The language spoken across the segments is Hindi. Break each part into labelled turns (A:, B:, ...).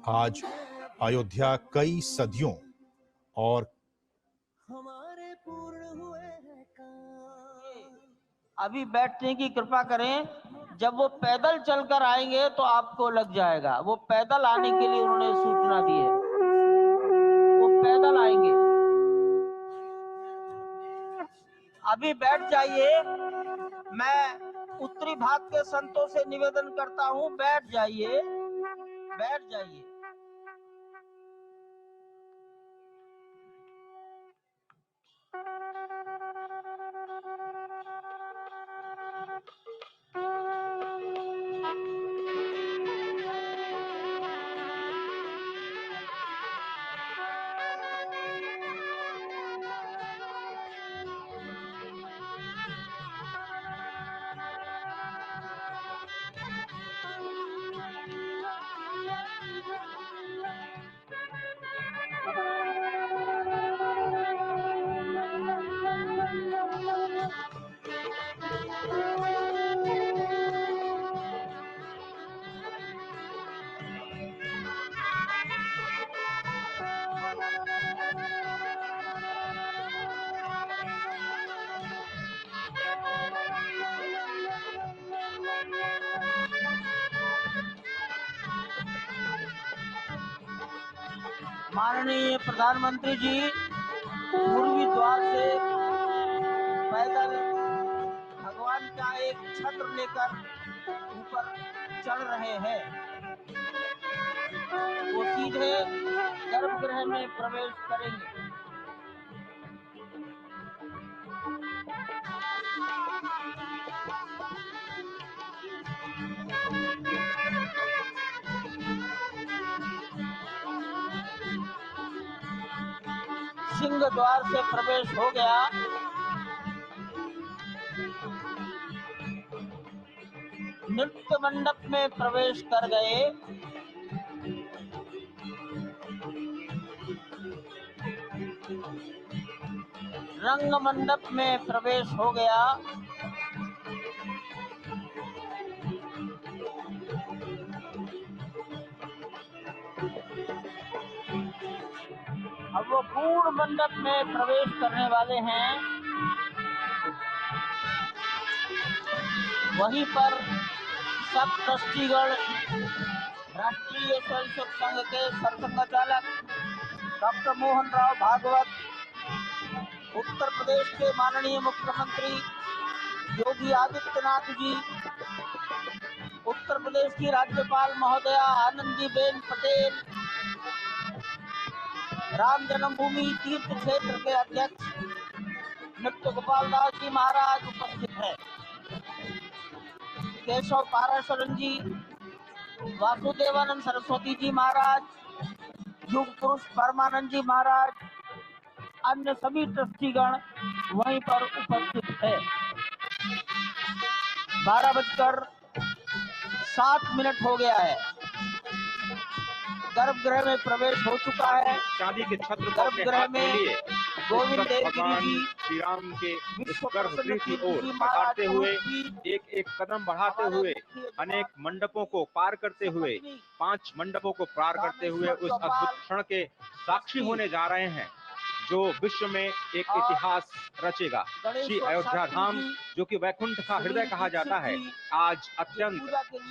A: आज अयोध्या कई सदियों और
B: अभी बैठने की कृपा करें। जब वो पैदल चलकर आएंगे तो आपको लग जाएगा। वो पैदल आने के लिए उन्होंने सूचना दी है, वो पैदल आएंगे। अभी बैठ जाइए। मैं उत्तरी भाग के संतों से निवेदन करता हूं, बैठ जाइए, बैठ जाइए। माननीय प्रधानमंत्री जी पूर्वी द्वार से पैदल भगवान का एक छत्र लेकर ऊपर चढ़ रहे हैं। वो सीधे गर्भगृह में प्रवेश करेंगे। सिंह द्वार से प्रवेश हो गया। नृत्य मंडप में प्रवेश कर गए। रंग मंडप में प्रवेश हो गया। अब वो पूर्ण मंडप में प्रवेश करने वाले हैं। वहीं पर सब ट्रस्टीगण, राष्ट्रीय स्वयंसेवक संघ के सरसंघचालक डॉक्टर मोहन राव भागवत, उत्तर प्रदेश के माननीय मुख्यमंत्री योगी आदित्यनाथ जी, उत्तर प्रदेश की राज्यपाल महोदया आनंदीबेन पटेल, राम जन्मभूमि तीर्थ क्षेत्र के अध्यक्ष नृत्य गोपाल दास जी महाराज उपस्थित है। केशव पाराशरण जी, वासुदेवानंद सरस्वती जी महाराज, युग पुरुष परमानंद जी महाराज, अन्य सभी ट्रस्टीगण वहीं पर उपस्थित है। 12:07 हो गया है। गर्भगृह में प्रवेश हो चुका है।
C: चांदी के छत्र
B: गर्भगृह में गोविंद देव गिरी जी
C: श्री राम के गर्भगृह की ओर बढ़ाते हुए एक एक कदम बढ़ाते हुए अनेक मंडपों को पार करते हुए 5 मंडपों को पार करते हुए उस अद्भुत क्षण के साक्षी होने जा रहे हैं जो विश्व में एक इतिहास रचेगा। श्री अयोध्या धाम जो कि वैकुंठ का हृदय कहा जाता है, आज अत्यंत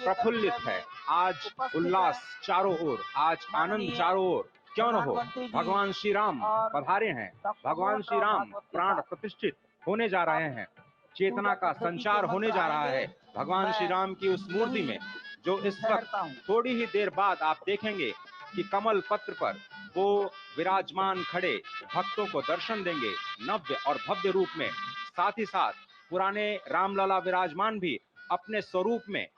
C: प्रफुल्लित है। आज उल्लास चारों ओर, आज आनंद चारों ओर। क्यों न हो, भगवान श्री राम पधारे हैं। भगवान श्री राम प्राण प्रतिष्ठित होने जा रहे हैं। चेतना का संचार होने जा रहा है भगवान श्री राम की उस मूर्ति में, जो इस वक्त थोड़ी ही देर बाद आप देखेंगे कि कमल पत्र पर वो विराजमान खड़े भक्तों को दर्शन देंगे नव्य और भव्य रूप में। साथ ही साथ पुराने रामलला विराजमान भी अपने स्वरूप में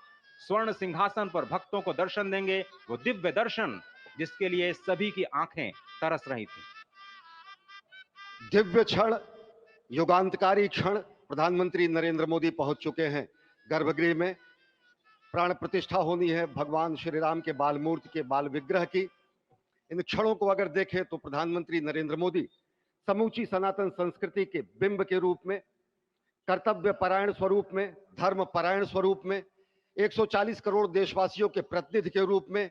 C: स्वर्ण सिंहासन पर भक्तों को दर्शन देंगे। वो दिव्य दर्शन जिसके लिए सभी की आंखें तरस रही थी।
D: दिव्य क्षण, युगांतकारी क्षण। प्रधानमंत्री नरेंद्र मोदी पहुंच चुके हैं गर्भगृह में। प्राण प्रतिष्ठा होनी है भगवान श्री राम के बाल मूर्ति के बाल विग्रह की। इन क्षणों को अगर देखें तो प्रधानमंत्री नरेंद्र मोदी समूची सनातन संस्कृति के बिंब के रूप में, कर्तव्य परायण स्वरूप में, धर्म परायण स्वरूप में, 140 करोड़ देशवासियों के प्रतिनिधि के रूप में,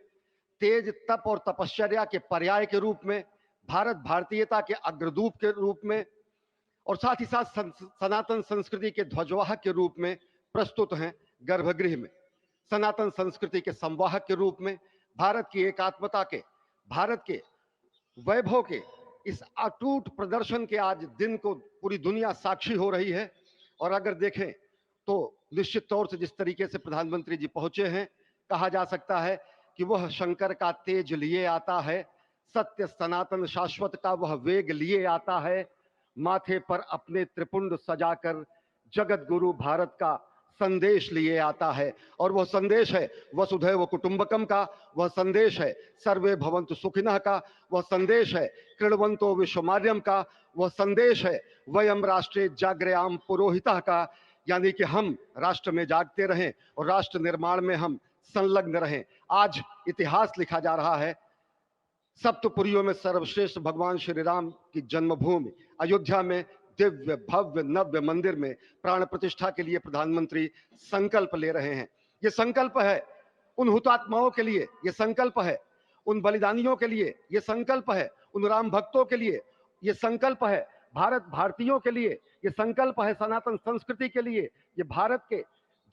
D: तेज तप और तपश्चर्या के पर्याय के रूप में, भारत भारतीयता के अग्रदूत के रूप में और साथ ही साथ सनातन संस्कृति के ध्वजवाहक के रूप में प्रस्तुत हैं गर्भगृह में। सनातन संस्कृति के संवाहक के रूप में, भारत की एकात्मता के, भारत के वैभव के इस अटूट प्रदर्शन के आज दिन को पूरी दुनिया साक्षी हो रही है। और अगर देखें तो निश्चित तौर से जिस तरीके से प्रधानमंत्री जी पहुंचे हैं, कहा जा सकता है कि वह शंकर का तेज लिए आता है, सत्य सनातन शाश्वत का वह वेग लिए आता है, माथे पर अपने त्रिपुंड सजाकर जगत गुरु भारत का संदेश लिए आता है। और वह संदेश है वसुधैव कुटुंबकम का, वह संदेश है सर्वे भवन्तु सुखिनः का, वह संदेश है कृण्वन्तो विश्वमार्यम का, वह संदेश है वयम राष्ट्रे जाग्रयाम पुरोहितः का, यानी कि हम राष्ट्र में जागते रहें और राष्ट्र निर्माण में हम संलग्न रहें। आज इतिहास लिखा जा रहा है। सप्तपुरियों में सर्वश्रेष्ठ भगवान श्री राम की जन्मभूमि अयोध्या में दिव्य भव्य नव्य मंदिर में प्राण प्रतिष्ठा के लिए प्रधानमंत्री संकल्प ले रहे हैं। ये संकल्प है उन हुतात्माओं के लिए, ये संकल्प है उन बलिदानियों के लिए, ये संकल्प है उन राम भक्तों के लिए, ये संकल्प है भारत भारतीयों के लिए, ये संकल्प है सनातन संस्कृति के लिए, ये भारत के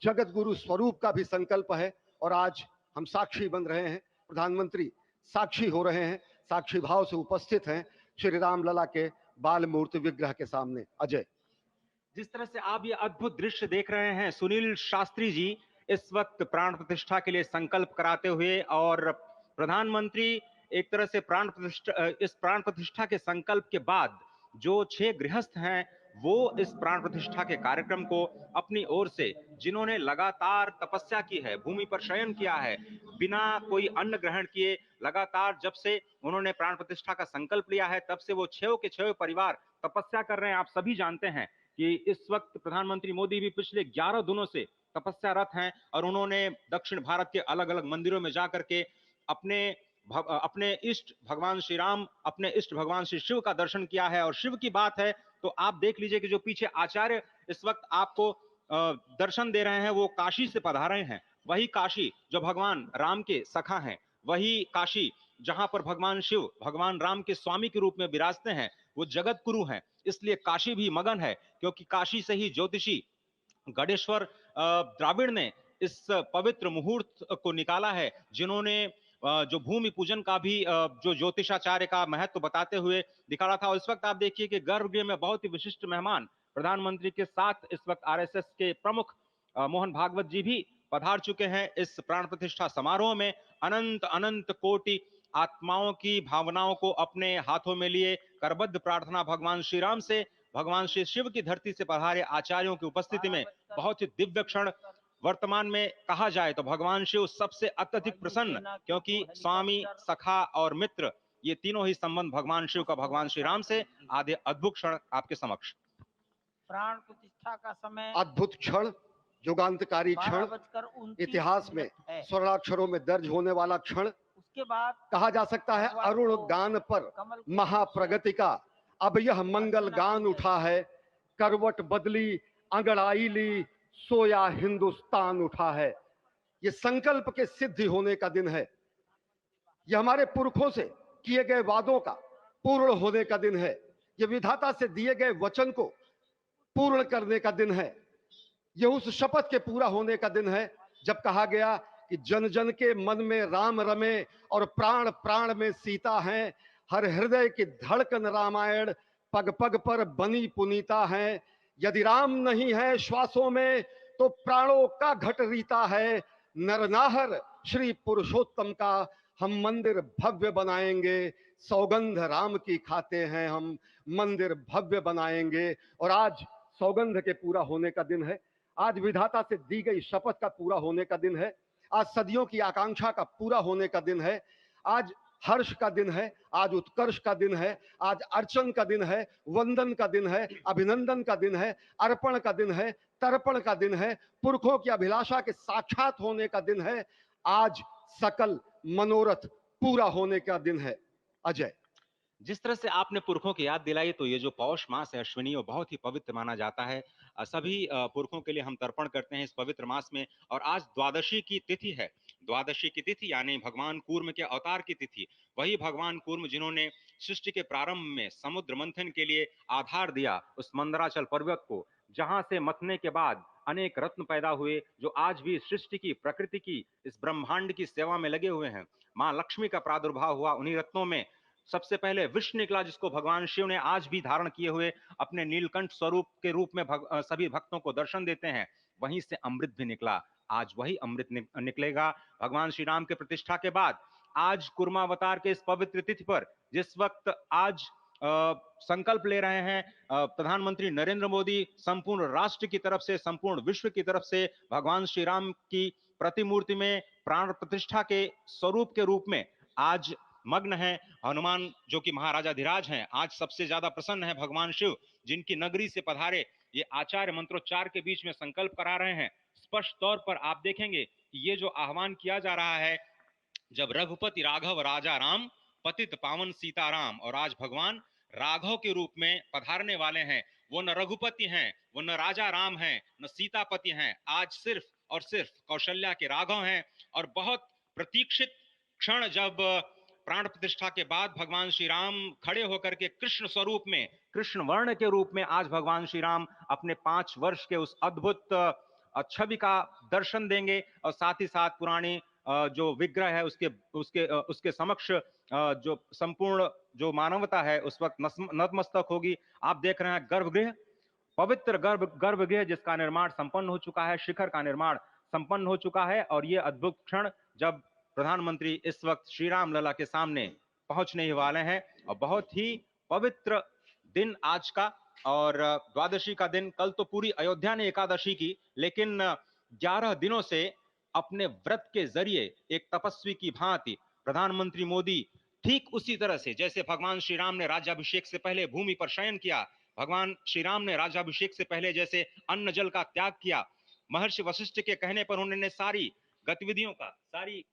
D: जगत गुरु स्वरूप का भी संकल्प है। और आज हम साक्षी बन रहे हैं, प्रधानमंत्री साक्षी हो रहे हैं, साक्षी भाव से उपस्थित हैं श्री राम लला के बाल मूर्ति विग्रह के सामने। अजय,
C: जिस तरह से आप ये अद्भुत दृश्य देख रहे हैं, सुनील शास्त्री जी इस वक्त प्राण प्रतिष्ठा के लिए संकल्प कराते हुए, और प्रधानमंत्री एक तरह से इस प्राण प्रतिष्ठा के संकल्प के बाद जो 6 गृहस्थ हैं वो इस प्राण प्रतिष्ठा के कार्यक्रम को अपनी ओर से, जिन्होंने लगातार तपस्या की है, भूमि पर शयन किया है, बिना कोई अन्न ग्रहण किए लगातार जब से उन्होंने प्राण प्रतिष्ठा का संकल्प लिया है तब से वो 6 के 6 परिवार तपस्या कर रहे हैं। आप सभी जानते हैं कि इस वक्त प्रधानमंत्री मोदी भी पिछले 11 दिनों से तपस्यारत हैं और उन्होंने दक्षिण भारत के अलग अलग मंदिरों में जाकर के अपने इष्ट भगवान श्री राम, अपने इष्ट भगवान श्री शिव का दर्शन किया है। और शिव की बात है तो आप देख लीजिए कि जो पीछे आचार्य इस वक्त आपको दर्शन दे रहे हैं वो काशी से पधारे हैं। वही काशी जो भगवान राम के सखा हैं, वही काशी जहां पर भगवान शिव भगवान राम के स्वामी के रूप में विराजते हैं, वो जगत गुरु हैं। इसलिए काशी भी मगन है, क्योंकि काशी से ही ज्योतिषी गणेश्वर द्राविड़ ने इस पवित्र मुहूर्त को निकाला है, जिन्होंने जो भूमि पूजन का भी जो ज्योतिषाचार्य का महत्व बताते हुए दिखाया था। और इस वक्त आप देखिए कि गर्भगृह में बहुत ही विशिष्ट मेहमान प्रधानमंत्री के साथ इस वक्त आरएसएस के प्रमुख मोहन भागवत जी भी पधार चुके हैं। इस प्राण प्रतिष्ठा समारोह में अनंत अनंत कोटि आत्माओं की भावनाओं को अपने हाथों में लिए करबद्ध प्रार्थना भगवान श्री राम से, भगवान श्री शिव की धरती से पधारे आचार्यों की उपस्थिति में बहुत ही दिव्य क्षण। वर्तमान में कहा जाए तो भगवान शिव सबसे अत्यधिक प्रसन्न, क्योंकि स्वामी, सखा और मित्र ये तीनों ही संबंध भगवान शिव का भगवान श्री राम से। आधे अद्भुत क्षण आपके समक्ष।
B: प्राण प्रतिष्ठा का समय
D: अद्भुत क्षण, युगांतकारी क्षण, इतिहास में स्वर्णाक्षरों में दर्ज होने वाला क्षण।
B: उसके बाद
D: कहा जा सकता है अरुण गान पर महाप्रगति का अब यह मंगल गान उठा है, करवट बदली अंगड़ाई ली सोया हिंदुस्तान उठा है। ये संकल्प के सिद्धि होने का दिन है, यह हमारे पुरखों से किए गए वादों का पूर्ण होने का दिन है, यह विधाता से दिए गए वचन को पूर्ण करने का दिन है, यह उस शपथ के पूरा होने का दिन है जब कहा गया कि जन जन के मन में राम रमे और प्राण प्राण में सीता है, हर हृदय की धड़कन रामायण पग पग पर बनी पुनीता है। यदि राम नहीं है श्वासों में तो प्राणों का घट रीता है, नरनाहर श्री पुरुषोत्तम का हम मंदिर भव्य बनाएंगे, सौगंध राम की खाते हैं हम मंदिर भव्य बनाएंगे। और आज सौगंध के पूरा होने का दिन है, आज विधाता से दी गई शपथ का पूरा होने का दिन है, आज सदियों की आकांक्षा का पूरा होने का दिन है, आज हर्ष का दिन है, आज उत्कर्ष का दिन है, आज अर्चन का दिन है, वंदन का दिन है, अभिनंदन का दिन है, अर्पण का दिन है, तर्पण का दिन है, पुरखों की अभिलाषा के साक्षात होने का दिन है, आज सकल मनोरथ पूरा होने का दिन है। अजय,
C: जिस तरह से आपने पुरखों की याद दिलाई, तो ये जो पौष मास है अश्विनी, वो बहुत ही पवित्र माना जाता है। सभी पुरखों के लिए हम तर्पण करते हैं इस पवित्र मास में। और आज द्वादशी की तिथि है। द्वादशी की तिथि यानी भगवान कूर्म के अवतार की तिथि। वही भगवान कूर्म जिन्होंने सृष्टि के प्रारंभ में समुद्र मंथन के लिए आधार दिया उस मंदराचल पर्वत को, जहां से मथने के बाद अनेक रत्न पैदा हुए, जो आज भी सृष्टि की, प्रकृति की, इस ब्रह्मांड की सेवा में लगे हुए हैं। मां लक्ष्मी का प्रादुर्भाव हुआ उन्हीं रत्नों में। सबसे पहले विष निकला, जिसको भगवान शिव ने आज भी धारण किए हुए अपने नीलकंठ स्वरूप के रूप में सभी भक्तों को दर्शन देते हैं। वहीं से अमृत भी निकला। आज वही अमृत निकलेगा भगवान श्री राम के प्रतिष्ठा के बाद। आज कुर्मावतार के इस पवित्र तिथि पर, जिस वक्त आज संकल्प ले रहे हैं प्रधानमंत्री नरेंद्र मोदी, संपूर्ण राष्ट्र की तरफ से, संपूर्ण विश्व की तरफ से, भगवान श्री राम की प्रतिमूर्ति में प्राण प्रतिष्ठा के स्वरूप के रूप में आज मग्न है। हनुमान जो कि महाराजाधिराज हैं, आज सबसे ज्यादा प्रसन्न है भगवान शिव, जिनकी नगरी से पधारे ये आचार्य मंत्रोच्चार के बीच में संकल्प करा रहे हैं। स्पष्ट तौर पर आप देखेंगे कि ये जो आह्वान किया जा रहा है, जब रघुपति राघव राजा राम, पतित पावन सीताराम, और आज भगवान राघव के रूप में पधारने वाले हैं। वो न रघुपति हैं, वो न राजा राम हैं, न सीतापति हैं, आज सिर्फ और सिर्फ कौशल्या के राघव हैं। और बहुत प्रतीक्षित क्षण, जब प्राण प्रतिष्ठा के बाद भगवान श्री राम खड़े होकर के कृष्ण स्वरूप में, कृष्ण वर्ण के रूप में आज भगवान श्री राम अपने 5 वर्ष के उस अद्भुत छवि का दर्शन देंगे। और साथ ही साथ पुरानी जो विग्रह है उसके उसके उसके समक्ष जो संपूर्ण जो मानवता है उस वक्त नतमस्तक होगी। आप देख रहे हैं गर्भगृह, पवित्र गर्भगृह जिसका निर्माण संपन्न हो चुका है, शिखर का निर्माण संपन्न हो चुका है। और ये अद्भुत क्षण जब प्रधानमंत्री इस वक्त श्री राम लला के सामने पहुंचने ही वाले हैं। और बहुत ही पवित्र दिन आज का। और द्वादशी का दिन, कल तो पूरी अयोध्या ने एकादशी की, लेकिन 11 दिनों से अपने व्रत के जरिए एक तपस्वी की भांति प्रधानमंत्री मोदी ठीक उसी तरह से, जैसे भगवान श्री राम ने राज्याभिषेक से पहले भूमि पर शयन किया, भगवान श्री राम ने राज्याभिषेक से पहले जैसे अन्न जल का त्याग किया, महर्षि वशिष्ठ के कहने पर उन्होंने सारी गतिविधियों का, सारी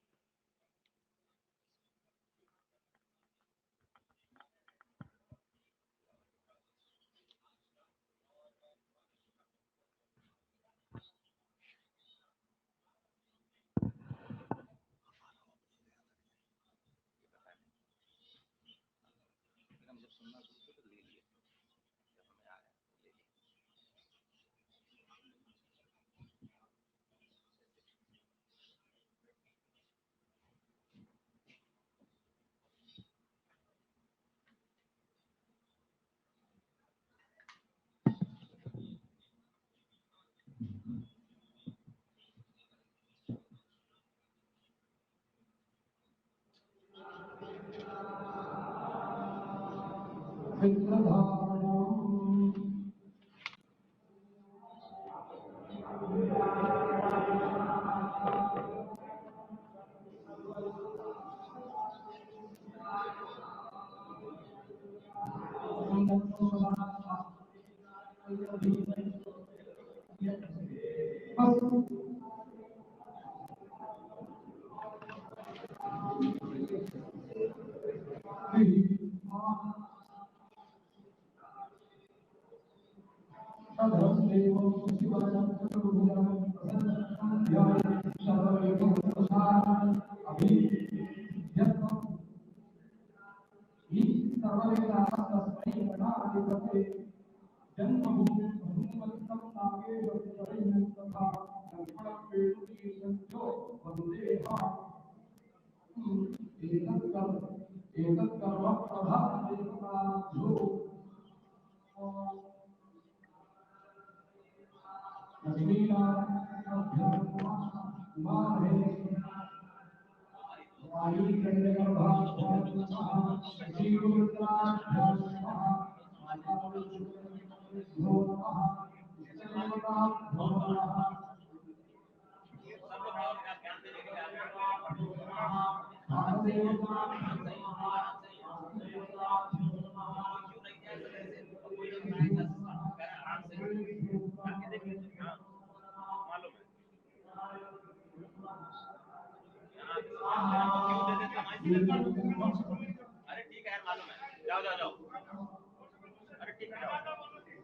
C: अरे ठीक है, मालूम है, जाओ जाओ।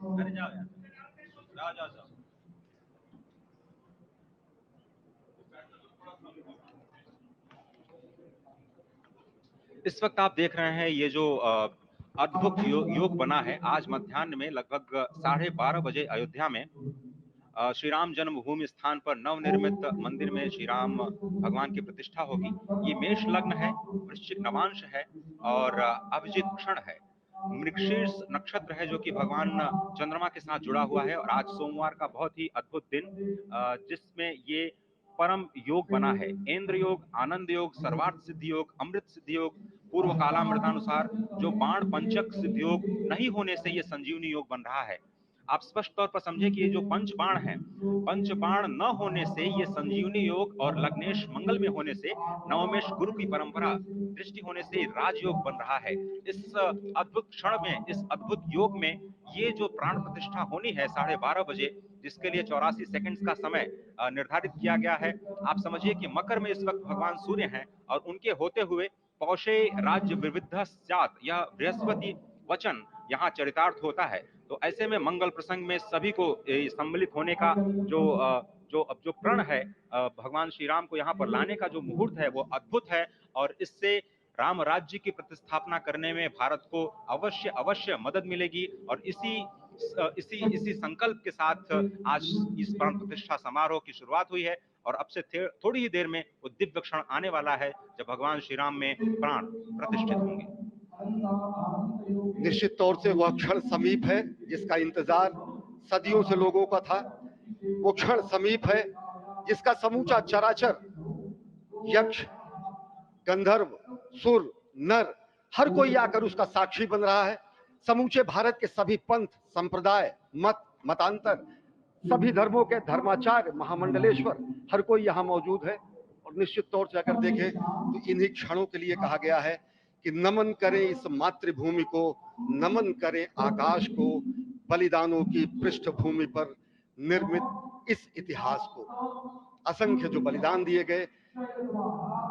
C: अरे जाओ यार, जाओ जाओ जाओ। इस वक्त आप देख रहे हैं ये जो अद्भुत योग बना है। आज मध्याह्न में लगभग 12:30 बजे अयोध्या में श्री राम जन्मभूमि स्थान पर नवनिर्मित मंदिर में श्री राम भगवान की प्रतिष्ठा होगी। ये मेष लग्न है, वृश्चिक नवांश है और अभिजीत क्षण है। मृगशीर्ष नक्षत्र है जो कि भगवान चंद्रमा के साथ जुड़ा हुआ है। और आज सोमवार का बहुत ही अद्भुत दिन, जिसमें ये परम योग बना है। इंद्र योग, आनंद योग, सर्वार्थ सिद्धि योग, अमृत सिद्धि योग, पूर्व कालामृतानुसार जो बाण पंचक सिद्धि योग नहीं होने से ये संजीवनी योग बन रहा है। आप स्पष्ट तौर पर समझे कि ये जो पंचबाण है, पंचबाण न होने से ये संजीवनी योग और लग्नेश मंगल में होने से नवमेश गुरु की परंपरा दृष्टि होने से राजयोग बन रहा है। इस अद्भुत क्षण में, इस अद्भुत योग में ये जो प्राण प्रतिष्ठा होनी है 12:30 बजे, जिसके लिए 84 सेकंड्स का समय निर्धारित किया गया है। आप समझिए कि मकर में इस वक्त भगवान सूर्य हैं और उनके होते हुए पौषे राज्य विविध स्यात्, यह बृहस्पति वचन यहाँ चरितार्थ होता है। तो ऐसे में मंगल प्रसंग में सभी को सम्मिलित होने का जो प्रण है, भगवान श्री राम को यहाँ पर लाने का जो मुहूर्त है वो अद्भुत है। और इससे राम राज्य की प्रतिस्थापना करने में भारत को अवश्य अवश्य मदद मिलेगी। और इसी संकल्प के साथ आज इस प्राण प्रतिष्ठा समारोह की शुरुआत हुई है। और अब से थोड़ी ही देर में वो दिव्य क्षण आने वाला है जब भगवान श्री राम में प्राण प्रतिष्ठित होंगे।
D: निश्चित तौर से वह क्षण समीप है जिसका इंतजार सदियों से लोगों का था। वो क्षण समीप है जिसका समूचा चराचर, यक्ष, गंधर्व, सुर, नर, हर कोई आकर उसका साक्षी बन रहा है। समूचे भारत के सभी पंथ, संप्रदाय, मत, मतांतर, सभी धर्मों के धर्माचार्य, महामंडलेश्वर, हर कोई यहाँ मौजूद है। और निश्चित तौर से अगर देखें तो इन्हीं क्षणों के लिए कहा गया है कि नमन करें इस मातृभूमि को, नमन करें आकाश को, बलिदानों की पृष्ठभूमि पर निर्मित इस इतिहास को। असंख्य जो बलिदान दिए गए,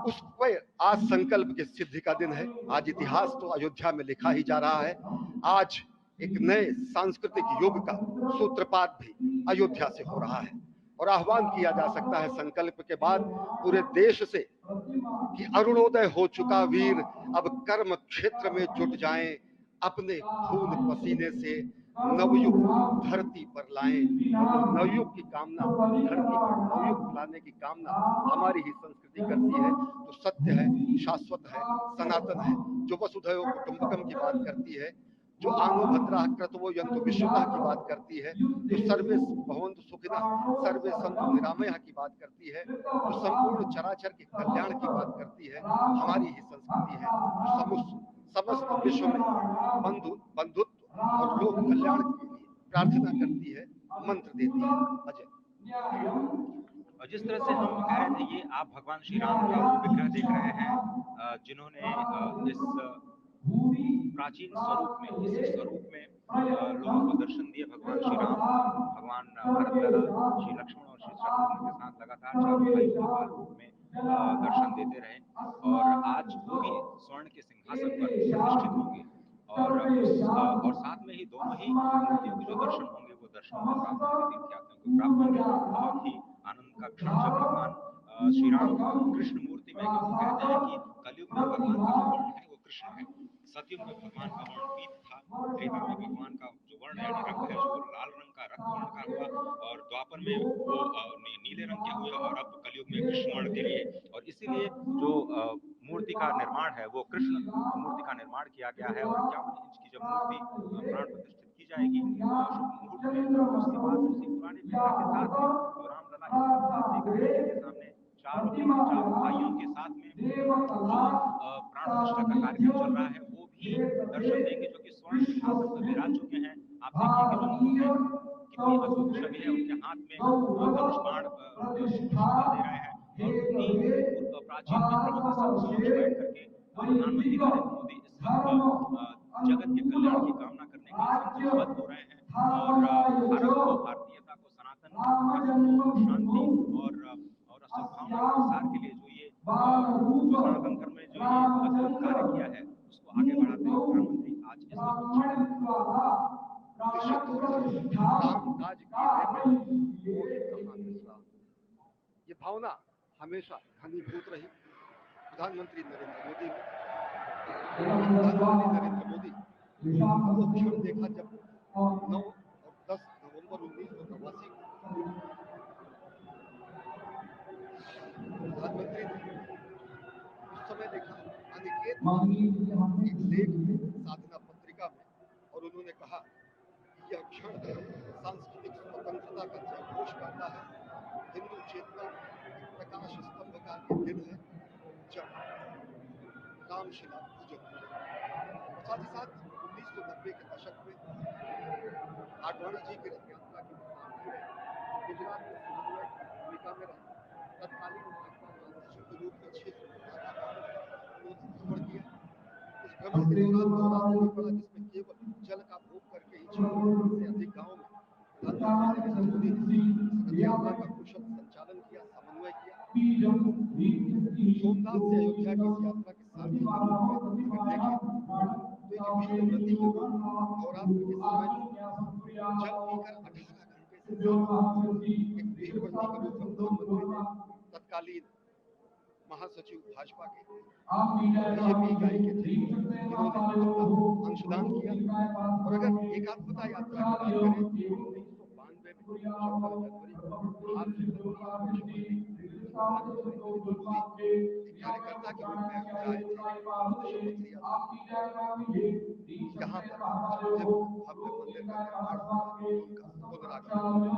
D: उस पर आज संकल्प की सिद्धि का दिन है। आज इतिहास तो अयोध्या में लिखा ही जा रहा है। आज एक नए सांस्कृतिक युग का सूत्रपात भी अयोध्या से हो रहा है। और आह्वान किया जा सकता है संकल्प के बाद पूरे देश से कि अरुणोदय हो चुका वीर, अब कर्म क्षेत्र में जुट जाएं, अपने खून पसीने से नवयुग धरती पर लाएं। नवयुग की कामना, धरती पर नवयुग लाने की कामना हमारी ही संस्कृति करती है। तो सत्य है, शाश्वत है, सनातन है, जो वसुधैव कुटुंबकम की बात करती है, जो आनो भद्राः क्रतवो यन्तु विश्वतः की बात करती है, जो सर्वे भवन्तु सुखिनः सर्वे सन्तु निरामयः की बात करती है, जो संपूर्ण चराचर के कल्याण की बात करती है, हमारी ही संस्कृति है। समस्त विश्व में बंधुत्व और लोक कल्याण के लिए प्रार्थना करती है, मंत्र देती है। अजय,
C: और जिस तरह से हम कह रहे थे, ये आप भगवान श्री राम का वो विग्रह देख रहे हैं जिन्होंने इस प्राचीन स्वरूप में, इसी स्वरूप में लोगों को दर्शन दिए। भगवान श्री राम, भगवान भरतलाल, श्री लक्ष्मण और श्री शत्रुघ्न के साथ लगातार चारों भाइयों के बाल रूप में दर्शन देते रहे। और आज वो भी स्वर्ण के सिंहासन पर प्रतिष्ठित होंगे। और साथ में ही दोनों ही मूर्तियों के जो दर्शन होंगे वो दर्शन प्राप्त होंगे, तीर्थयात्रियों को प्राप्त होंगे। बहुत ही आनंद का क्षण जब भगवान श्री राम कृष्ण मूर्ति में, क्योंकि कहते हैं कि कलयुग में भगवान का जो वर्ण है वो कृष्ण है। सतयुग में भगवान का वर्ण पीत था, त्रेता में भगवान का जो वर्ण यानी रंग है वो लाल रंग का, रक्त वर्ण का हुआ, और द्वापर में वो नीले रंग के हुए, और अब कलयुग में कृष्ण वर्ण के लिए। और इसीलिए जो मूर्ति का निर्माण है वो कृष्ण मूर्ति का निर्माण किया गया है। और 51 इंच की जब मूर्ति प्राण प्रतिष्ठित की जाएगी शुभ मुहूर्त में, उसके बाद उसी पुराने विग्रह के साथ में जो रामलला इस वक्त आप देख रहे हैं जिनके सामने चारों भाइयों के साथ में जो प्राण प्रतिष्ठा का कार्यक्रम चल रहा है, वो भी दर्शन देंगे, जो कि स्वर्ण सिंहासन पर विराज चुके हैं। आप देखिए कि जो मुकुट है कितनी अद्भुत छवि है, उनके हाथ में धनुष बाण शोभा दे रहे हैं। और उन्हीं प्राचीन विग्रहों के समक्ष बैठ करके प्रधानमंत्री नरेंद्र मोदी इस वक्त जगत के कल्याण की कामना करने के लिए संकल्पबद्ध हो रहे हैं। और भारत को, भारतीयता को, सनातन धर्म को शांति और सद्भावना के प्रसार के लिए जो सनातन धर्म में जो ये अद्भुत कार्य किया है उसको आगे बढ़ाते हुए प्रधानमंत्री आज इस वक्त
D: निश्चित तौर से कामकाज की ये भावना हमेशा घनीभूत रही। प्रधानमंत्री नरेंद्र मोदी वो क्षण देखा जब 9 और 10 नवंबर 1989 प्रधानमंत्री ने उस समय देखा अनिकेत एक लेख साधना पत्रिका में, और उन्होंने कहा यह क्षण सांस्कृतिक स्वतंत्रता का जयघोष करता है, हिंदू चेतना प्रकाश स्तंभ का दिन है जब रामशिला पूजन हुई। साथ ही साथ 1990 के दशक में आडवाणी जी की रथ यात्रा की गुजरात में समन्वय की भूमिका में रहे। तत्कालीन भाजपा महासचिव के रूप में 6 भ्रमण किया। इस भ्रमण के दौरान नहीं पड़ा जिसमें केवल जल का भोग करके ही 6 से अधिक गाँव में प्रधानमंत्री नरेंद्र मोदी ने रथ यात्रा का कुशल संचालन किया, समन्वय किया। सोमनाथ से अयोध्या की इस यात्रा के सारथी के रूप में अगर देखें तो एक भीड़ व्रती के रूप नवरात्र के समय में जल पीकर 18 घंटे से ज्यादा एक भीड़ व्रती के रूप में प्रधानमंत्री ने तत्कालीन महासचिव भाजपा के बीजेपी इकाई के थे, इन्होंने अपना अंशदान किया। और अगर एकात्मता यात्रा की बात करें 1992 में 14 जनवरी आज से 25 वर्ष पहले प्रधानमंत्री एक कार्यकर्ता के रूप में आए थे शपथ लिया था। यहाँ पर भव्य मंदिर का निर्माण हुआ, उनका पुनरागमन और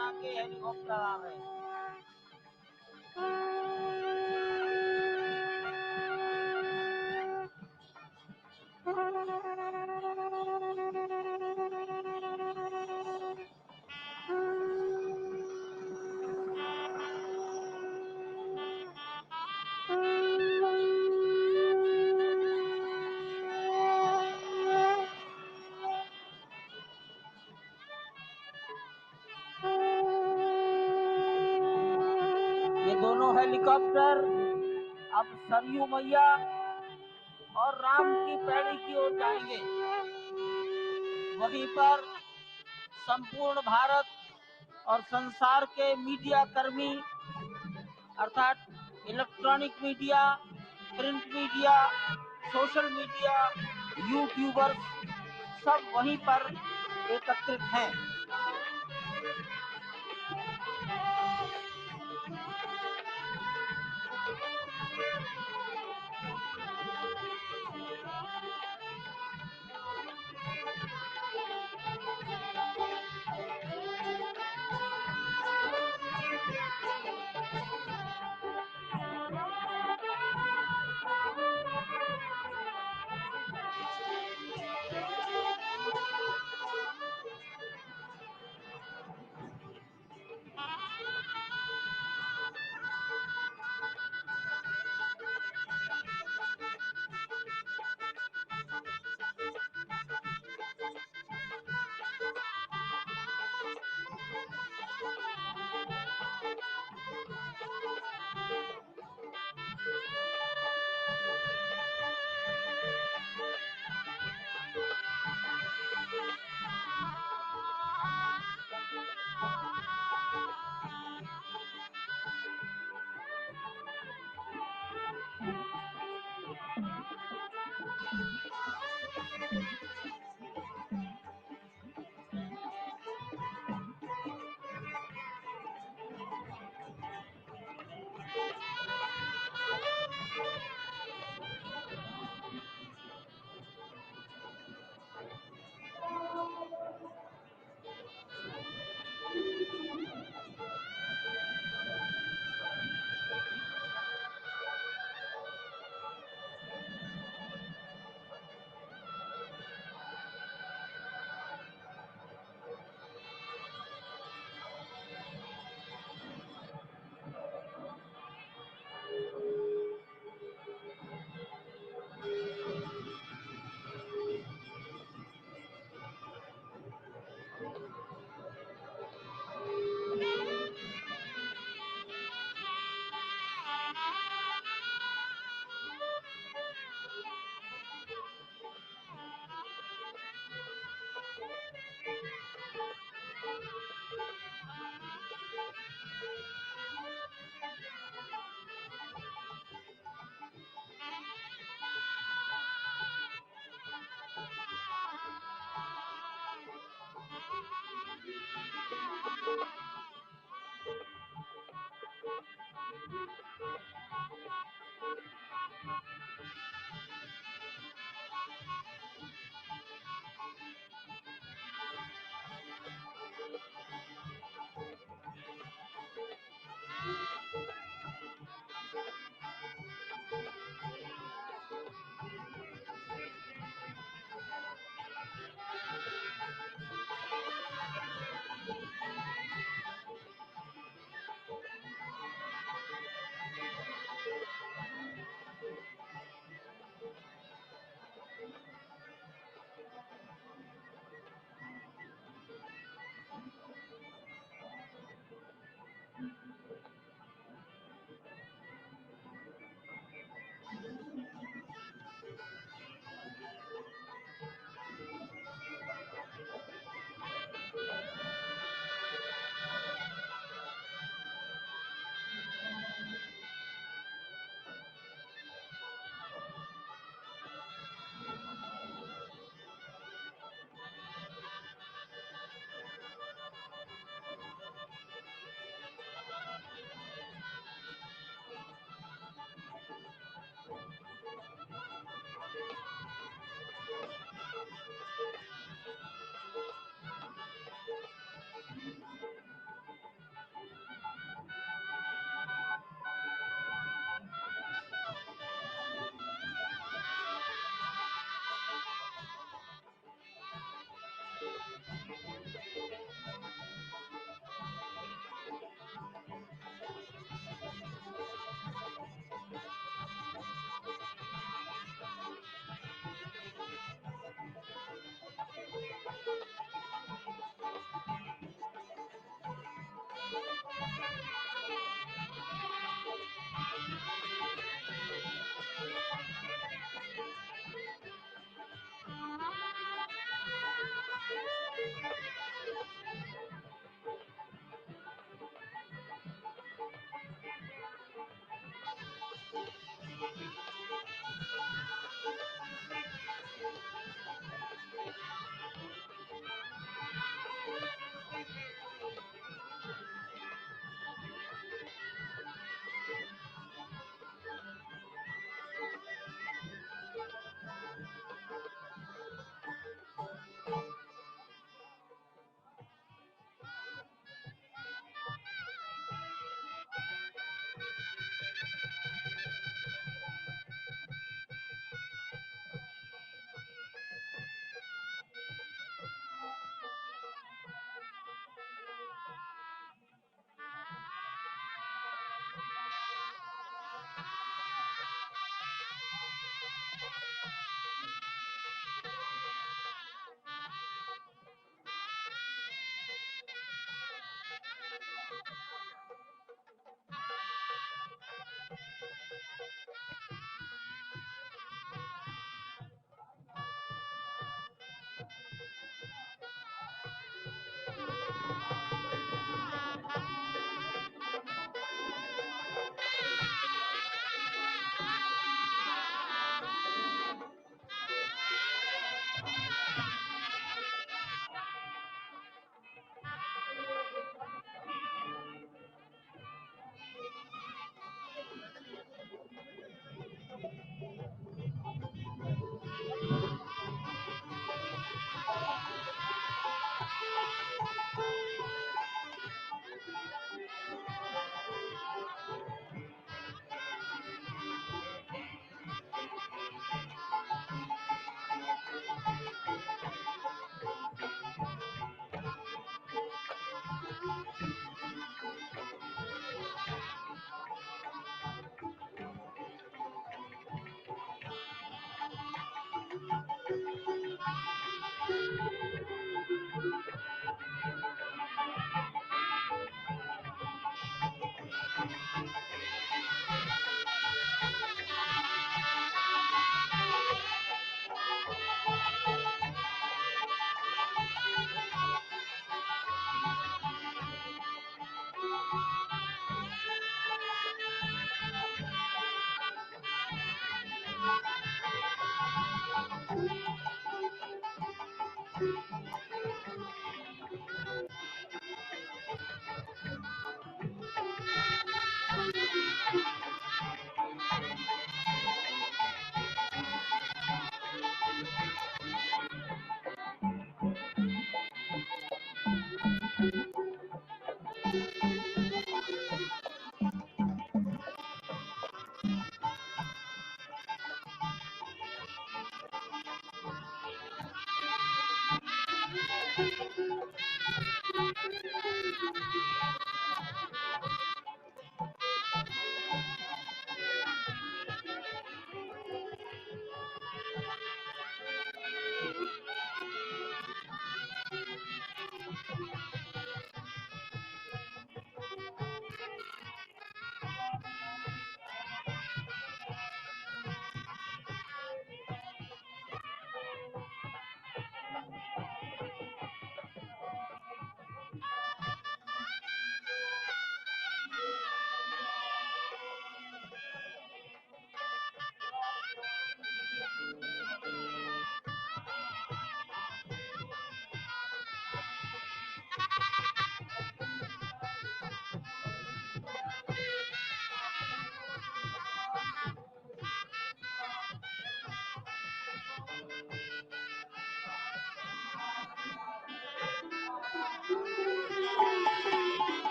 B: सेना के हेलीकॉप्टर आ रहे हैं। ये दोनों हेलीकॉप्टर अब सरयू मैया और राम की पैड़ी की ओर जाएंगे। वहीं पर संपूर्ण भारत और संसार के मीडिया कर्मी अर्थात electronic media, print media, social media, YouTubers सब वहीं पर एकत्रित हैं।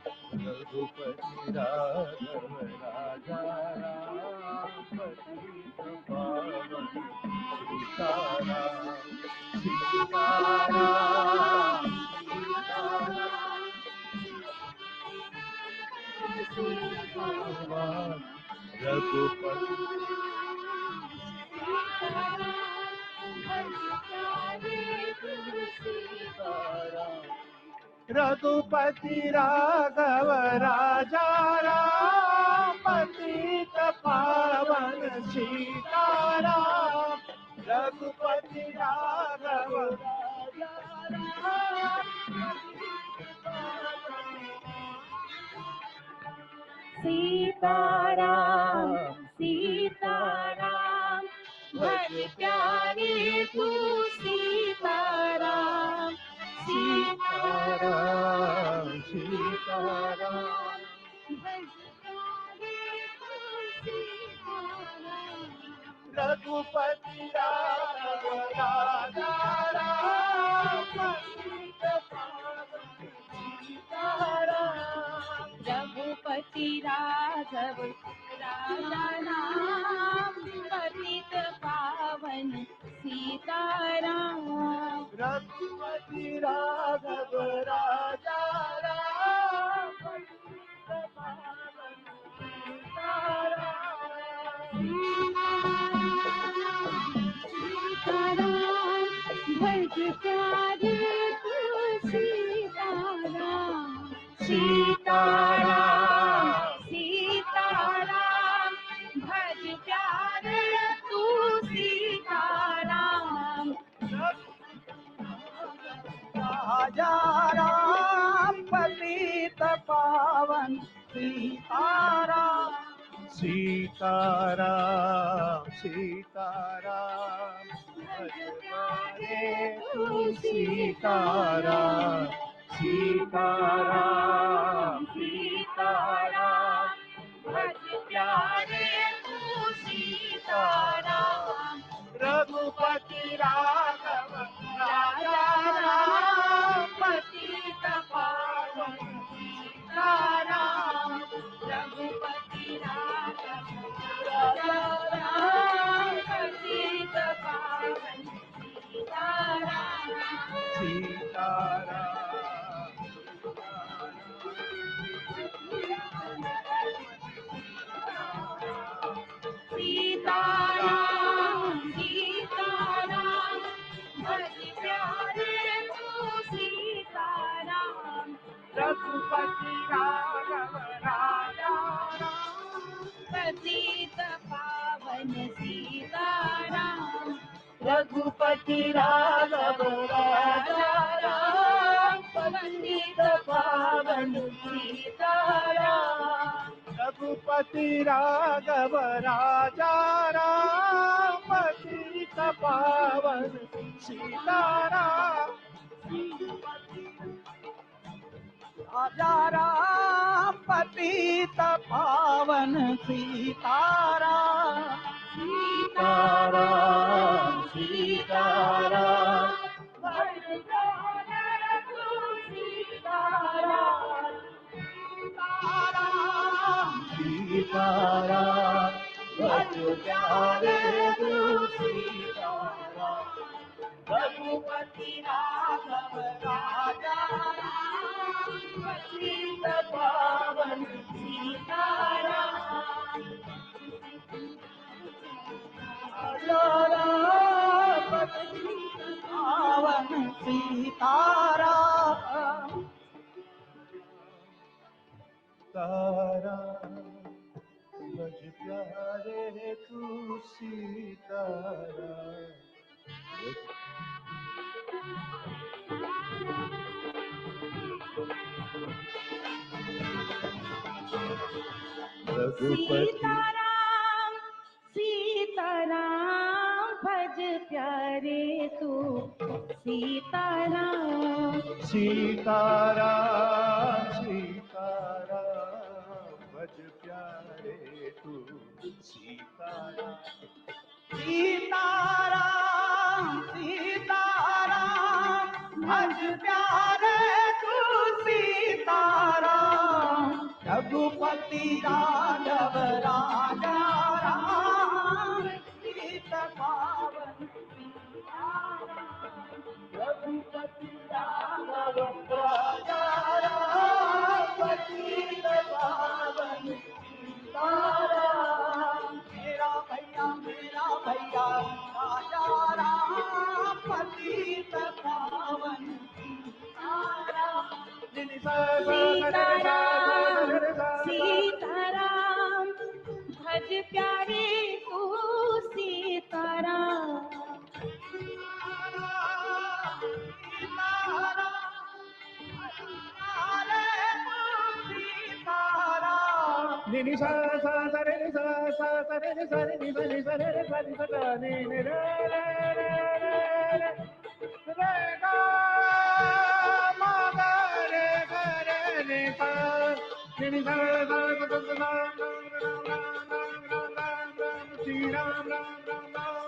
E: रघुपति राघव राजा राम पतित पावन सीताराम सीताराम सीताराम रघुपति रघुपति राघव राजा राम पतित पावन सीताराम रघुपति राघव राजा राम
F: सीताराम सीताराम भज प्यारे तू सीताराम
E: रघुपति राघव राजा राम पतित पावन सीताराम।
F: रघुपति राघव राजा राम पतित पावन सीताराम।
E: रघुपति राघव राजा राम पतित पावन
F: सीताराम भज प्यारे तू सीताराम। सीताराम सीताराम भज प्यारे तू सीताराम।
B: राजा राम पतित पावन सीताराम।
E: सीताराम सीताराम भज प्यारे तू सीताराम। सीताराम सीताराम
F: भज प्यारे तू सीताराम।
E: रघुपति राघव राजा
F: राम पतित पावन सीताराम। रघुपति राघव राजा राम पतित पावन सीताराम।
E: सीताराम
F: सीताराम सीताराम भज प्यारे तू सीताराम।
E: रघुपति राघव राजा
F: पतित पावन सीताराम।
B: रघुपति राघव राजा राम पतित पावन सीताराम।
E: रघुपति राघव राजा राम पतित पावन सीताराम।
B: राजा राम पतित पावन सीताराम।
E: सीताराम सीताराम
F: भज प्यारे तू सीताराम।
E: सीताराम भज प्यारे तू सीताराम।
B: रघुपति राघव राजा राम पतित पावन सीताराम। राजा राम पतित पावन सीताराम।
E: तारा भज प्यारे तू सीताराम।
F: सीताराम सीताराम भज प्यारे तू सीताराम।
E: सीताराम सीताराम भज प्यारे तू सीताराम।
B: सीताराम सीताराम भज प्यारे तू सीताराम। रघुपति राघव राजा राम पतित पावन सीताराम। रघुपति राघव राजा राम पतित पावन सीताराम। मेरा भैया राजा राम पतित पावन सीताराम।
F: सीताराम सीताराम भज प्यारे तू सीताराम।
E: निनि सा सा सा रे सा सा सा रे सा रे नि सा नि सा रे सा नि सा नि नि रे रे रे रे रे गा मा गा रे गा रे नि सा निनि सा सा सा सा सा श्री राम राम राम राम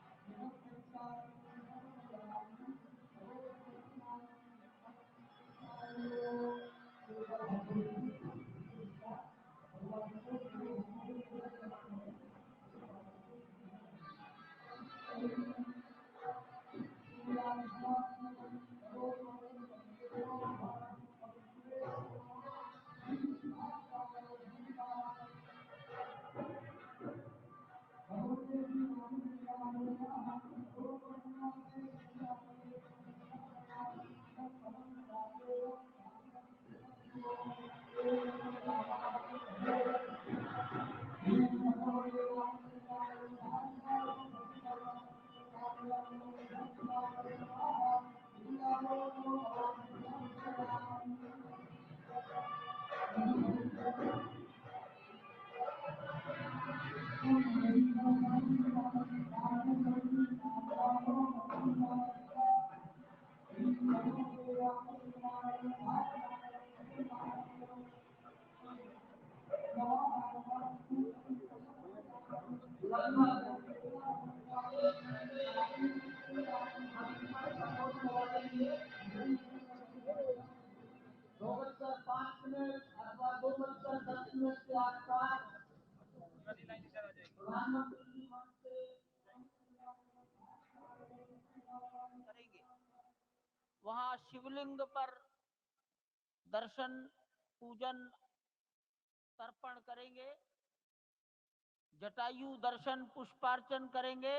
B: करेंगे। वहां शिवलिंग पर दर्शन, पूजन, तर्पण करेंगे। जटायु दर्शन, पुष्पार्चन करेंगे।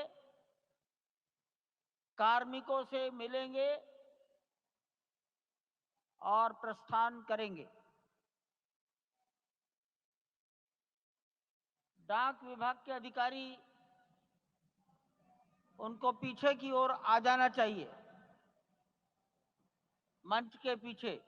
B: कार्मिकों से मिलेंगे और प्रस्थान करेंगे। डाक विभाग के अधिकारी उनको पीछे की ओर आ जाना चाहिए, मंच के पीछे।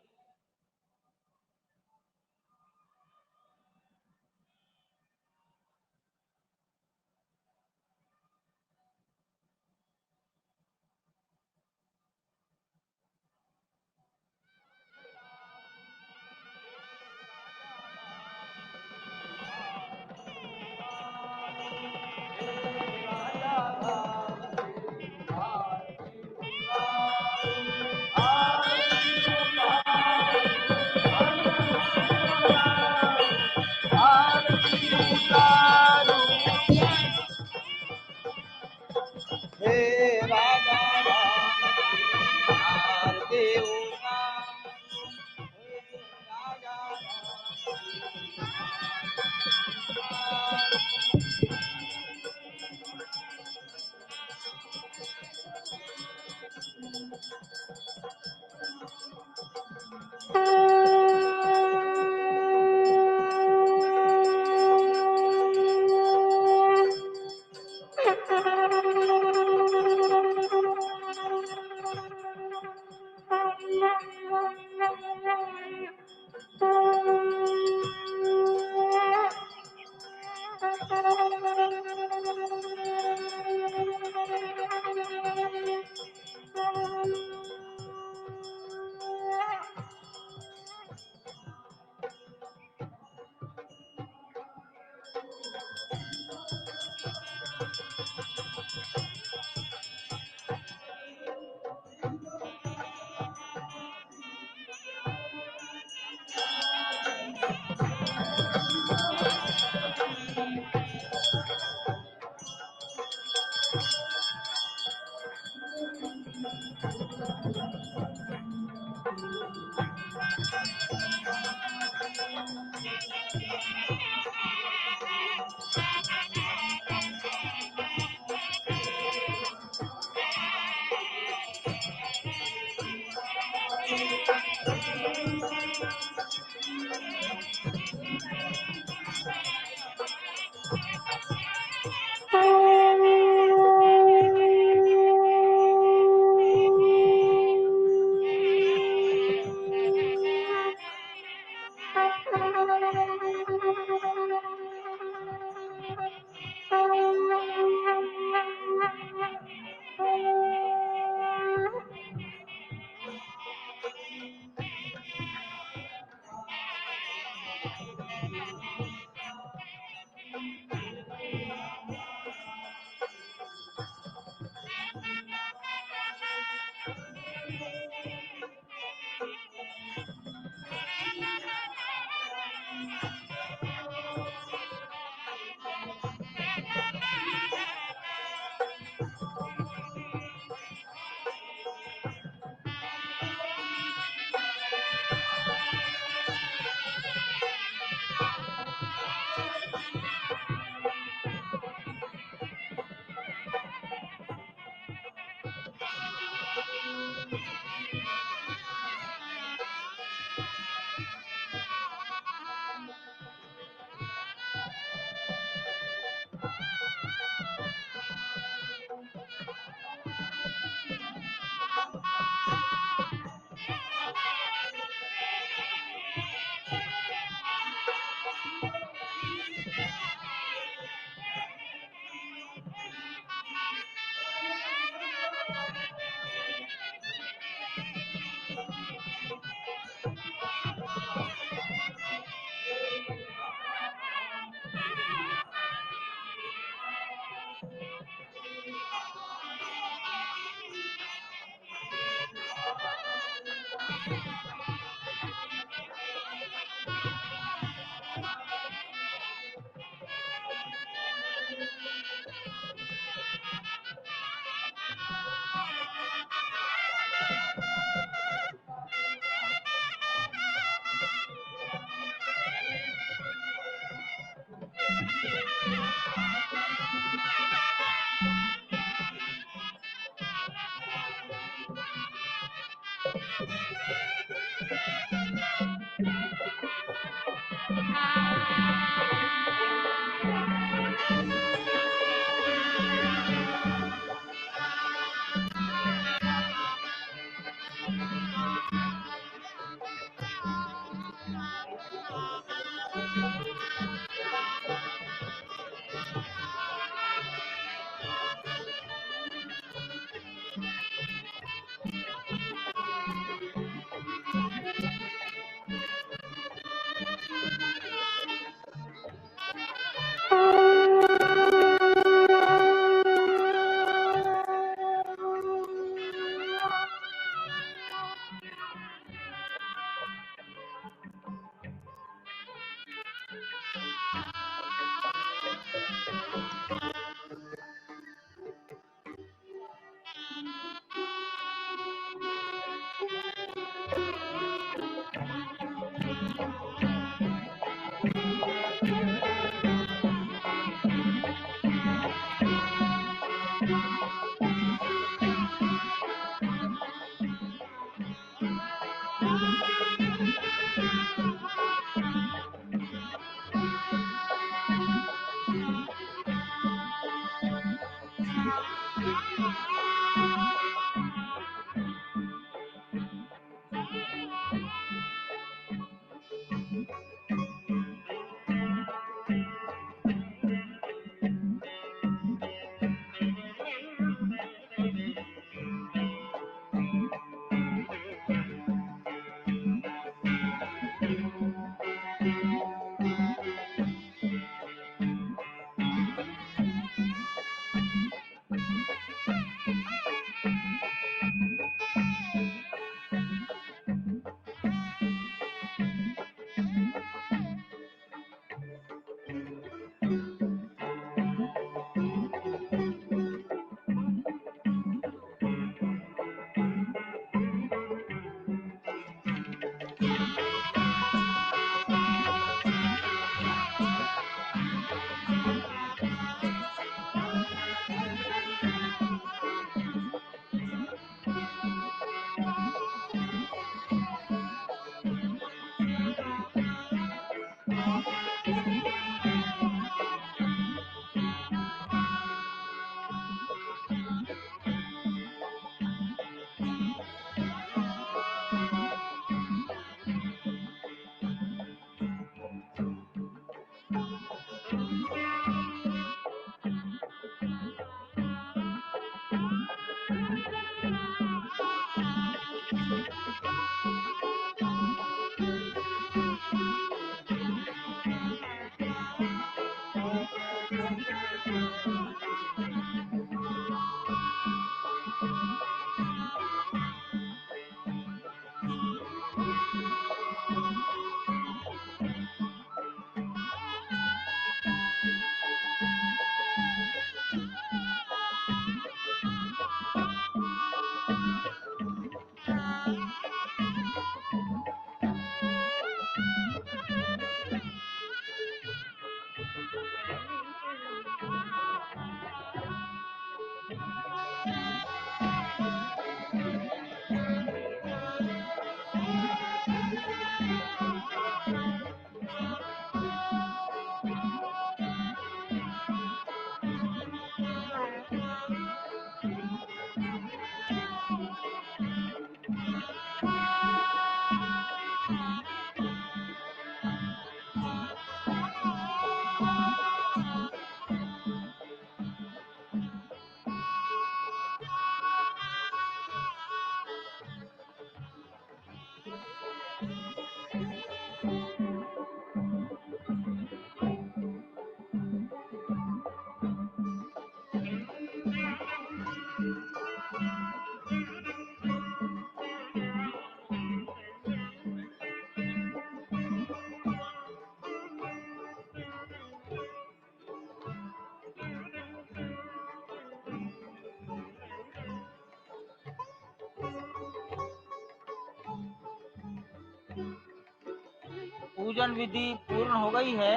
B: पूजन विधि पूर्ण हो गई है।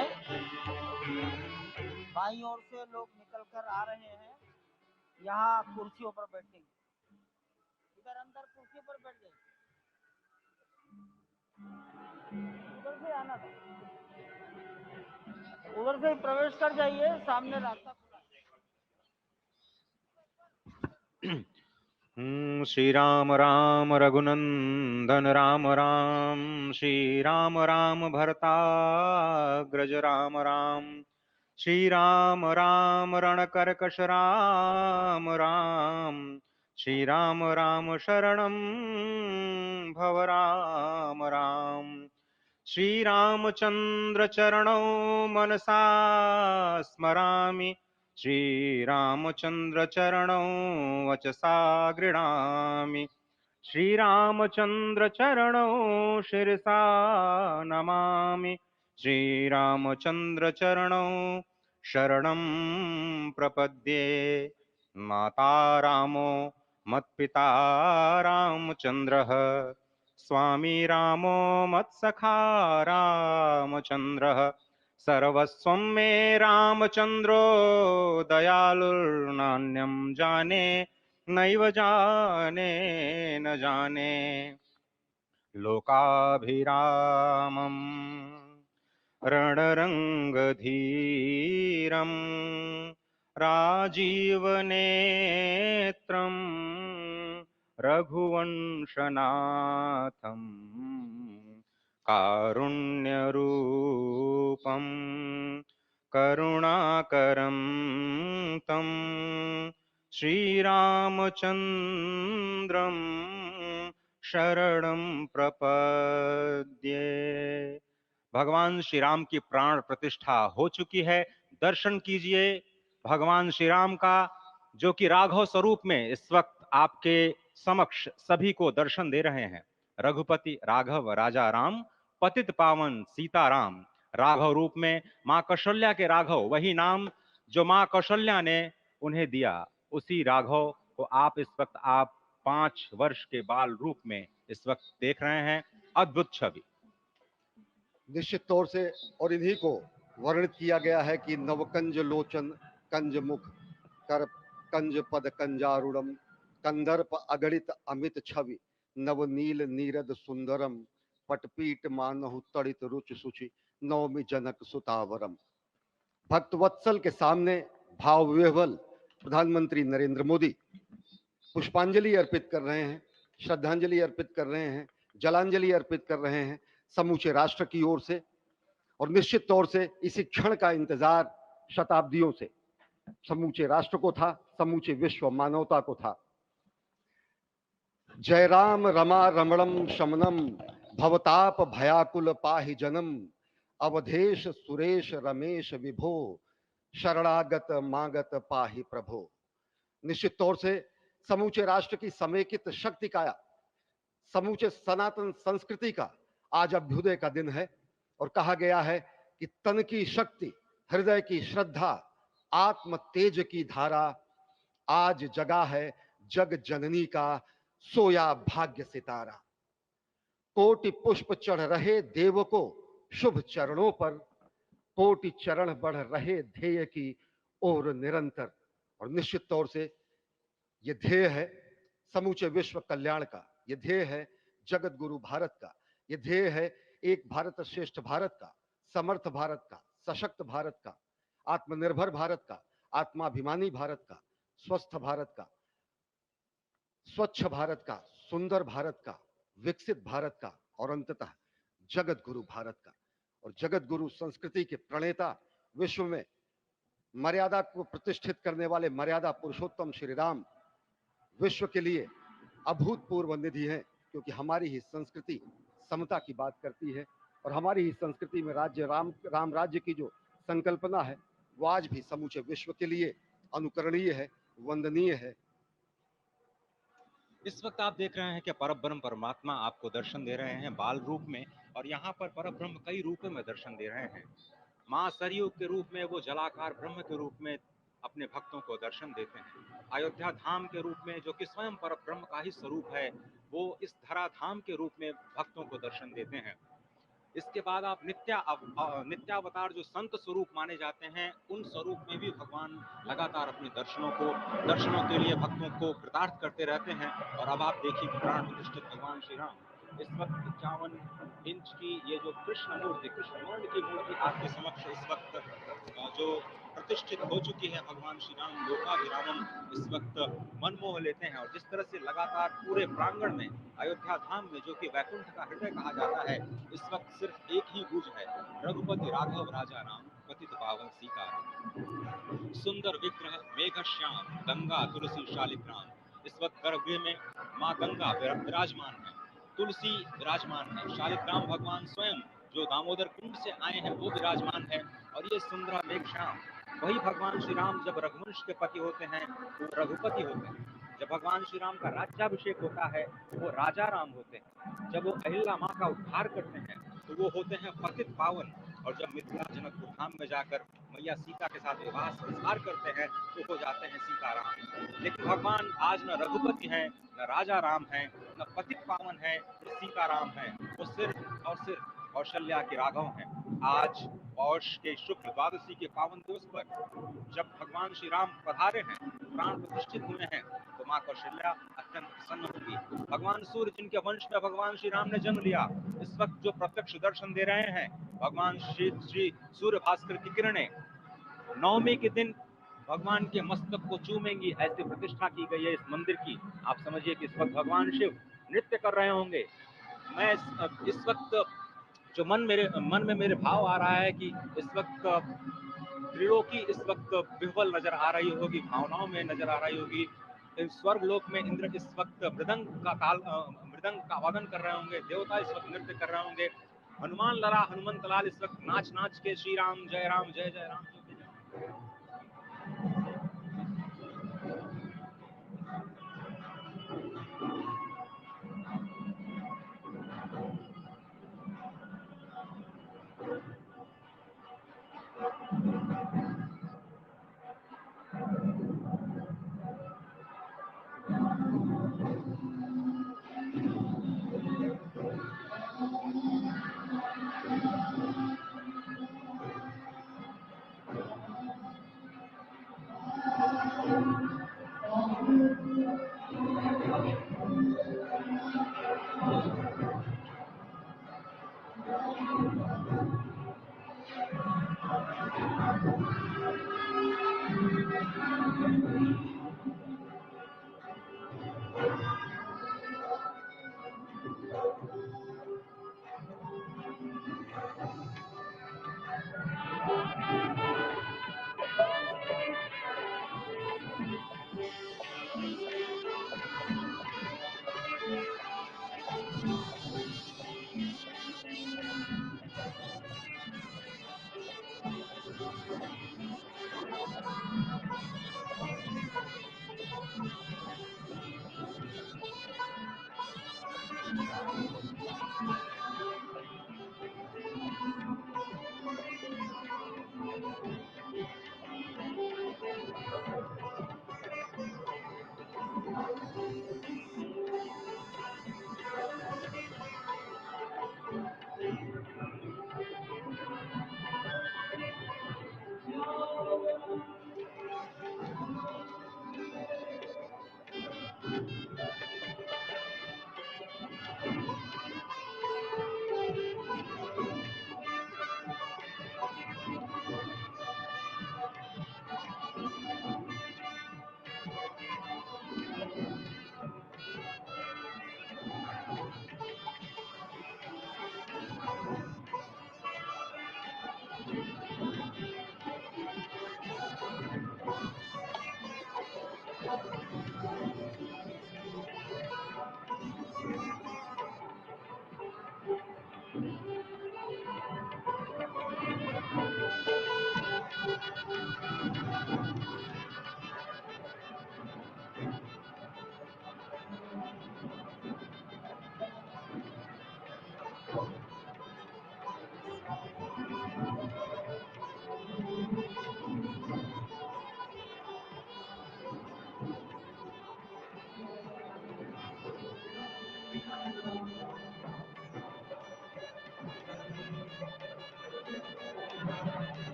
B: बाईं ओर से लोग निकल कर आ रहे हैं, यहाँ कुर्सियों पर बैठेंगे। इधर अंदर कुर्सी पर बैठ जाइए, उधर से आना था, उधर से प्रवेश कर जाइए, सामने रास्ता खुला है।
C: श्री राम राम रघुनंदन राम राम, श्री राम राम भरताग्रज राम राम, श्री राम राम रणकरकश राम राम, श्री राम राम शरणं भव राम राम, श्री रामचंद्र चरणौ मनसा स्मरामि, श्री रामचंद्र चरणौ वचसा गृह्णामि, श्री रामचंद्र चरणौ शिरसा नमामि, श्री रामचंद्र चरणौ शरणं प्रपद्ये। माता रामो मत्पिता रामचंद्रः, स्वामी रामो मत्सखा रामचंद्रः, सर्वस्वं मे रामचंद्रो दयालुर्नान्यं जाने नैव जाने न जाने। लोकाभिरामम् रणरङ्गधीरं राजीवनेत्रं रघुवंशनाथं, कारुण्यरूपं करुणाकरं तं श्रीरामचन्द्रं शरणं प्रपद्ये। भगवान श्री राम की प्राण प्रतिष्ठा हो चुकी है। दर्शन कीजिए भगवान श्री राम का, जो कि राघव स्वरूप में इस वक्त आपके समक्ष सभी को दर्शन दे रहे हैं। रघुपति राघव राजा राम, पतित पावन सीताराम। राघव रूप में मां कौशल्या के राघव, वही नाम जो मां कौशल्या ने उन्हें दिया, उसी राघव को आप इस वक्त 5 वर्ष के बाल रूप में इस वक्त देख रहे हैं। अद्भुत छवि।
D: निश्चित तौर से और इन्हीं को वर्णित किया गया है कि नवकंज लोचन कंज मुख कर कंज पद कंजारुणम, कंदर्प अगणित अमित छवि, नवनील नीरद सुंदरम, पटपीट मानहु तड़ित रुचि सुचि, नवमी जनक सुतावरम। भक्तवत्सल के सामने भाव विह्वल प्रधानमंत्री नरेंद्र मोदी पुष्पांजलि अर्पित कर रहे हैं, श्रद्धांजलि अर्पित कर रहे हैं, जलांजलि अर्पित कर रहे हैं समूचे राष्ट्र की ओर से। और निश्चित तौर से इसी क्षण का इंतजार शताब्दियों से समूचे राष्ट्र को था, समूचे विश्व मानवता को था। जय राम रमा रमणम शमनम, भवताप भयाकुल पाहि जनम, अवधेश सुरेश रमेश विभो, शरणागत मागत पाहि प्रभो। निश्चित तौर से समूचे राष्ट्र की समेकित शक्ति का, समूचे सनातन संस्कृति का आज अभ्युदय का दिन है। और कहा गया है कि तन की शक्ति, हृदय की श्रद्धा, आत्म तेज की धारा आज जगा है जग जननी का सोया भाग्य सितारा। कोटि पुष्प चढ़ रहे देव को शुभ चरणों पर, कोटि चरण बढ़ रहे ध्येय की ओर निरंतर। और निश्चित तौर से ये ध्येय है समूचे विश्व कल्याण का, ये ध्येय है जगत गुरु भारत का, ये ध्येय है एक भारत श्रेष्ठ भारत का, समर्थ भारत का, सशक्त भारत का, आत्मनिर्भर भारत का, आत्माभिमानी भारत का, स्वस्थ भारत का, स्वच्छ भारत का, सुंदर भारत का, विकसित भारत का, और अंततः जगत गुरु भारत का। और जगत गुरु संस्कृति के प्रणेता, विश्व में मर्यादा को प्रतिष्ठित करने वाले मर्यादा पुरुषोत्तम श्री राम विश्व के लिए अभूतपूर्व निधि है, क्योंकि हमारी ही संस्कृति समता की बात करती है। और हमारी ही संस्कृति में राज्य राम राज्य की जो संकल्पना है वो आज भी समूचे विश्व के लिए अनुकरणीय है, वंदनीय है।
C: इस वक्त आप देख रहे हैं कि परब्रह्म परमात्मा आपको दर्शन दे रहे हैं बाल रूप में, और यहाँ पर परब्रह्म कई रूपों में दर्शन दे रहे हैं। मां सरयू के रूप में वो जलाकार ब्रह्म के रूप में अपने भक्तों को दर्शन देते हैं। अयोध्या धाम के रूप में, जो कि स्वयं परब्रह्म का ही स्वरूप है, वो इस धरा धाम के रूप में भक्तों को दर्शन देते हैं। इसके बाद आप नित्यावतार जो संत स्वरूप माने जाते हैं, उन स्वरूप में भी भगवान लगातार अपने दर्शनों के लिए भक्तों को कृतार्थ करते रहते हैं। और अब आप देखिए कि प्राण प्रतिष्ठित भगवान श्री राम इस वक्त 51 इंच की ये जो कृष्ण वर्ण की मूर्ति आपके समक्ष इस वक्त जो प्रतिष्ठित हो चुकी है, भगवान श्री राम लोकाभिरामम इस वक्त मन मोह लेते हैं। और जिस तरह से लगातार पूरे प्रांगण में अयोध्या धाम में, जो कि वैकुंठ का हृदय कहा जाता है, इस वक्त सिर्फ एक ही गूंज है, रघुपति राघव राजा राम पतित पावन सीताराम। सुंदर विग्रह मेघ श्याम गंगा तुलसी शालिग्राम। इस वक्त गर्भगृह में माँ गंगा विराजमान है, तुलसी विराजमान है, शालिग्राम भगवान स्वयं जो दामोदर कुंड से आए हैं वो विराजमान है। और ये सुंदर मेघ श्याम, वही भगवान श्री राम जब रघुवंश के पति होते हैं वो रघुपति होते हैं, जब भगवान श्री राम का राज्याभिषेक होता है वो राजा राम होते हैं, जब वो अहिल्या माँ का उद्धार करते हैं तो वो होते हैं पतित पावन, और जब मिथिला जनकपुर धाम में जाकर मैया सीता के साथ विवाह संस्कार करते हैं तो हो जाते हैं सीताराम। लेकिन भगवान आज न रघुपति हैं, न राजा राम हैं, न पतित पावन है, न सीताराम है, वो सिर्फ और सिर्फ कौशल्या के राघव हैं। आज पौष के शुक्ल द्वादशी के पावन दिवस पर जब भगवान श्री राम पधारे हैं, प्राण प्रतिष्ठित हुए हैं, तो माँ कौशल्या अत्यंत प्रसन्न होगी। भगवान सूर्य जिनके वंश में भगवान श्री राम ने जन्म लिया, इस वक्त जो प्रत्यक्ष दर्शन दे रहे हैं, भगवान श्री सूर्य भास्कर की किरणें नवमी के दिन भगवान के मस्तक को चूमेंगी, ऐसी प्रतिष्ठा की गई है इस मंदिर की। आप समझिए कि इस वक्त भगवान शिव नृत्य कर रहे होंगे। मैं इस वक्त जो मन में मेरे भाव आ रहा है कि इस वक्त त्रिलोकी इस वक्त विह्वल नजर आ रही होगी, भावनाओं में नजर आ रही होगी। स्वर्ग लोक में इंद्र इस वक्त मृदंग का वादन कर रहे होंगे, देवता इस वक्त नृत्य कर रहे होंगे, हनुमान लला हनुमंत लाल इस वक्त नाच नाच के श्री राम जय राम जय जय राम।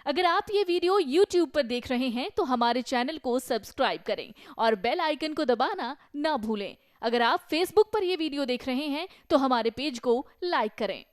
G: अगर आप ये वीडियो YouTube पर देख रहे हैं तो हमारे चैनल को सब्सक्राइब करें और बेल आइकन को दबाना ना भूलें। अगर आप Facebook पर ये वीडियो देख रहे हैं तो हमारे पेज को लाइक करें।